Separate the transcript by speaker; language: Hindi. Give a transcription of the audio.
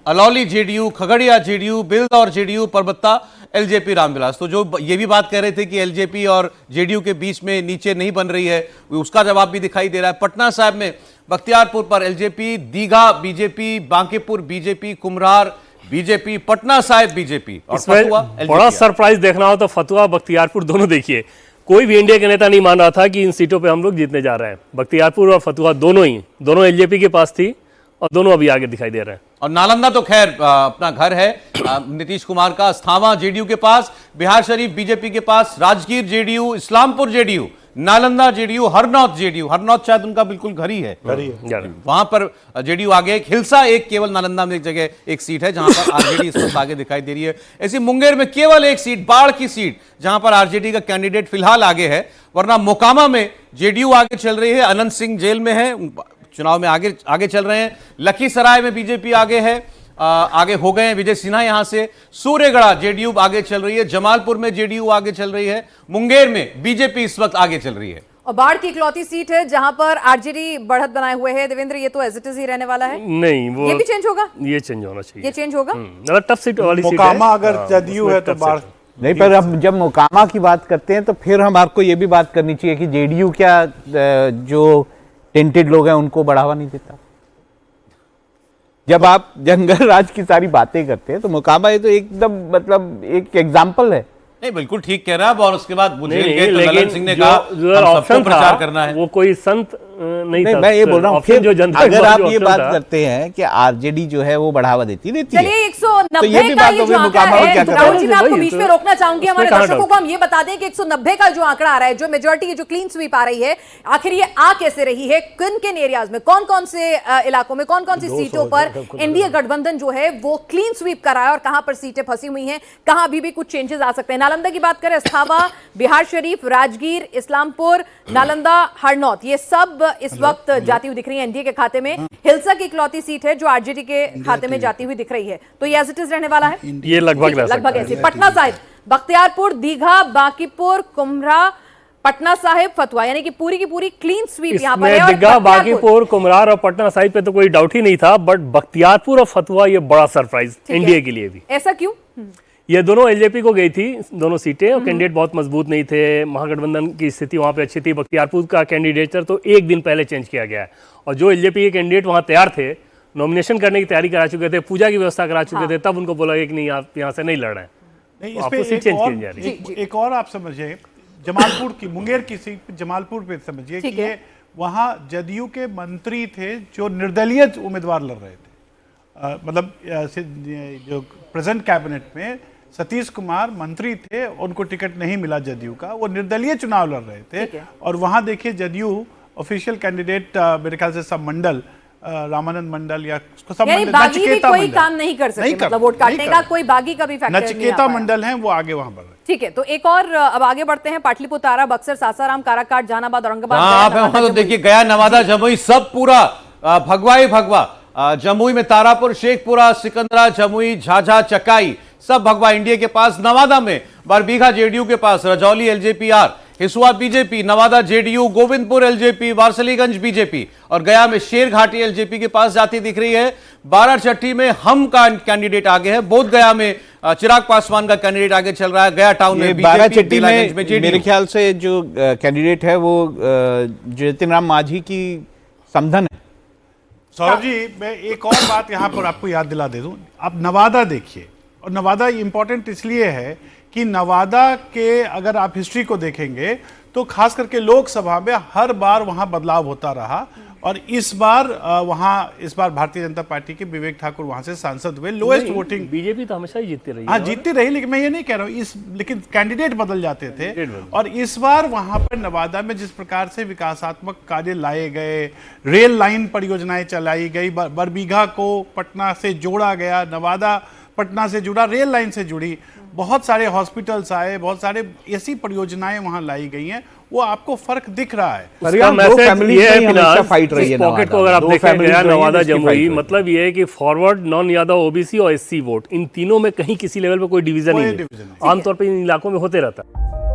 Speaker 1: Alauli JDU, Khagaria JDU, Bildaur JDU, Parbatta LJP Ramvilas. तो जो ये भी बात कह रहे थे कि एलजेपी और जेडीयू के बीच में नीचे नहीं बन रही है, उसका जवाब भी दिखाई दे रहा है। पटना साहिब में बख्तियारपुर पर LJP, Digha BJP, Bankipur BJP, Kumhrar BJP, Patna Sahib BJP और फतुहा
Speaker 2: बड़ा सरप्राइज देखना हो तो फतुहा बख्तियारपुर दोनों देखिए। कोई भी एनडीए के नेता नहीं मान रहा था कि इन सीटों पे हम लोग जीतने जा रहे हैं। बख्तियारपुर और फतुहा दोनों एलजेपी के पास थी और दोनों अभी आगे दिखाई दे रहे हैं।
Speaker 1: और नालंदा तो खैर अपना घर है नीतीश कुमार का। अस्थावा जेडीयू के पास, बिहार शरीफ बीजेपी के पास, Rajgir JDU, Islampur JDU, Nalanda JDU, Harnaut JDU, Harnaut शायद उनका बिल्कुल घर ही है, वहां पर जेडीयू आगे। हिलसा एक केवल नालंदा में एक जगह एक सीट है जहां पर आरजेडी इस वक्त आगे दिखाई दे रही है। ऐसी मुंगेर में केवल एक सीट, बाढ़ की सीट, जहां पर आरजेडी का कैंडिडेट फिलहाल आगे है, वरना मोकामा में जेडीयू आगे चल रही है। अनंत सिंह जेल में है, चुनाव में आगे चल रहे हैं। लखीसराय में बीजेपी आगे है, आगे हो गए हैं विजय सिन्हा यहां से। सूर्यगढ़ा जेडीयू आगे चल रही है, जमालपुर में जेडीयू आगे चल रही है, मुंगेर में बीजेपी इस वक्त आगे चल रही है।
Speaker 3: और बाढ़ की इकलौती सीट है जहां पर आरजेडी बढ़त बनाए हुए है। देवेंद्र, ये तो एज इट इज ही रहने वाला है?
Speaker 2: नहीं, वो
Speaker 3: ये भी चेंज होगा,
Speaker 2: ये चेंज होना चाहिए,
Speaker 3: ये चेंज होगा।
Speaker 2: टफ सीट वाली सीट है।
Speaker 4: मोकामा अगर जदयू है तो बाढ़
Speaker 5: नहीं, पर अब जब मोकामा की बात करते हैं तो फिर हम आपको ये भी बात करनी चाहिए कि जेडीयू क्या जो टेंटेड लोग हैं उनको बढ़ावा नहीं देता। जब आप जंगल राज की सारी बातें करते हैं तो मोकामा ये तो एकदम मतलब एक एग्जाम्पल है।
Speaker 1: नहीं, बिल्कुल ठीक कह रहा है। और उसके बाद बुझेल गए तो ललन सिंह ने कहा हम सबको प्रचार करना है।
Speaker 2: वो कोई संत नहीं था।
Speaker 5: मैं ये बोल रहा हूँ, फिर
Speaker 2: जो जनता
Speaker 5: अगर आप ये बात करते हैं कि आरजेडी जो है वो बढ़ावा देती है,
Speaker 3: चलिए 190
Speaker 5: तो ये भी
Speaker 3: का
Speaker 5: बात
Speaker 3: ये
Speaker 5: हो
Speaker 3: जो
Speaker 5: गई,
Speaker 3: आंकड़ा
Speaker 5: मुकामा में
Speaker 3: है,
Speaker 5: क्या कर
Speaker 3: राहुल
Speaker 5: रहे
Speaker 3: जी,
Speaker 5: हैं?
Speaker 3: मैं आपको बीच में रोकना चाहूंगी। हमारे
Speaker 2: कहाँ
Speaker 3: दर्शकों को हम ये बता दें कि 190 का जो आंकड़ा आ रहा है, जो मेजोरिटी की जो क्लीन स्वीप आ रही है, आखिर ये आ कैसे रही है? किन किन एरियाज में, कौन कौन से इलाकों में, कौन कौन सी सीटों पर एनडीए गठबंधन जो है वो क्लीन स्वीप कर रहा है और कहां पर सीटें फंसी हुई हैं, कहां अभी भी कुछ चेंजेस आ सकते हैं? नालंदा की बात करें, अस्थावा, बिहार शरीफ, राजगीर, इस्लामपुर, नालंदा, हरनौत, ये सब इस वक्त जाती हुई दिख रही है एनडीए के खाते में। हिलसा की इकलौती सीट है जो आरजेडी के खाते में जाती हुई दिख रही है। तो ये एज इट इज रहने वाला है,
Speaker 2: ये लगभग
Speaker 3: ऐसे। पटना साहिब, बख्तियारपुर, दीघा, बांकीपुर, कुम्हरा, पटना साहिब, फतुहा, यानी कि पूरी की पूरी क्लीन स्वीप यहां पर है।
Speaker 2: दीघा, बांकीपुर, कुम्हरार और पटना साहिब पे तो कोई डाउट ही नहीं था, बट बख्तियारपुर और फतुहा ये बड़ा सरप्राइज एनडीए के लिए भी।
Speaker 3: ऐसा क्यों?
Speaker 2: ये दोनों एलजेपी को गई थी, दोनों सीटें, और कैंडिडेट बहुत मजबूत नहीं थे। महागठबंधन की स्थिति वहां पे अच्छी थी। बख्तियारपुर का कैंडिडेटर तो एक दिन पहले चेंज किया गया है, और जो एलजेपी के कैंडिडेट वहां तैयार थे, नॉमिनेशन करने की तैयारी करा चुके थे, पूजा की व्यवस्था करा चुके थे, तब उनको बोला कि नहीं, आप यहाँ से नहीं लड़ रहे हैं।
Speaker 4: नहीं,
Speaker 2: तो
Speaker 4: इस पे
Speaker 3: जी।
Speaker 4: एक और आप समझिए, जमालपुर की, मुंगेर की सीट जमालपुर पे समझिए कि ये वहाँ जदयू के मंत्री थे जो निर्दलीय उम्मीदवार लड़ रहे थे। मतलब जो प्रेजेंट कैबिनेट में सतीश कुमार मंत्री थे, उनको टिकट नहीं मिला जदयू का, वो निर्दलीय चुनाव लड़ रहे थे। और वहाँ देखिए जदयू ऑफिशियल कैंडिडेट मेरे ख्याल से सब मंडल, रामानंद मंडल या सब मंडल,
Speaker 3: नचिकेता कोई काम नहीं कर सकते, मतलब वोट काटने का कोई बागी का भी फैक्टर नहीं।
Speaker 4: नचिकेता मंडल हैं वो आगे वहां बढ़ रहे।
Speaker 3: ठीक है, तो एक और अब आगे बढ़ते हैं। पाटलिपुत्र, बक्सर, सासाराम, काराकाट, जहानाबाद, औरंगाबाद,
Speaker 1: आप वहां तो देखिए गया, नवादा, जमुई, सब पूरा भगवा ही भगवा। जमुई में तारापुर, शेखपुरा, सिकंदरा, जमुई, झाझा, चकाई, सब भगवा एनडीए के पास। नवादा में बरबीघा जेडीयू के पास, Rajauli LJP R, Hisua BJP, Nawada JDU, Govindpur LJP, Warisaliganj BJP, और गया में शेरघाटी एलजेपी के पास जाती दिख रही है। बाराचट्टी में हम का कैंडिडेट आगे है। बोध गया में चिराग पासवान का कैंडिडेट आगे चल रहा है। गया टाउन में
Speaker 5: बाराचट्टी में मेरे ख्याल से जो कैंडिडेट है वो जितिन राम मांझी की समधन है।
Speaker 4: सौरभ जी, मैं एक और बात यहाँ पर आपको याद दिला दे दूं। आप नवादा देखिए, और नवादा इंपॉर्टेंट इसलिए है कि नवादा के अगर आप हिस्ट्री को देखेंगे तो खास करके लोकसभा में हर बार वहां बदलाव होता रहा, और इस बार भारतीय जनता पार्टी के विवेक ठाकुर वहां से सांसद हुए। लोएस्ट वोटिंग
Speaker 2: बीजेपी तो हमेशा ही जीतती रही।
Speaker 4: हाँ, जीतती रही, लेकिन मैं ये नहीं कह रहा हूँ लेकिन कैंडिडेट बदल जाते थे। और इस बार वहां पर नवादा में जिस प्रकार से विकासात्मक कार्य लाए गए, रेल लाइन परियोजनाएं चलाई गई, बरबीघा को पटना से जोड़ा गया, नवादा पटना से जुड़ा, रेल लाइन से जुड़ी, बहुत सारे हॉस्पिटल्स आए, बहुत सारे ऐसी परियोजनाएं वहां लाई गई हैं, वो आपको फर्क दिख रहा है।
Speaker 2: पॉकेट को अगर आप देखेंगे, नवादा जमुई, मतलब ये है कि फॉरवर्ड, नॉन यादव, ओबीसी और एससी वोट, इन तीनों में कहीं किसी लेवल पे कोई डिवीजन नहीं है। आमतौर पर इन इलाकों में होते रहता है।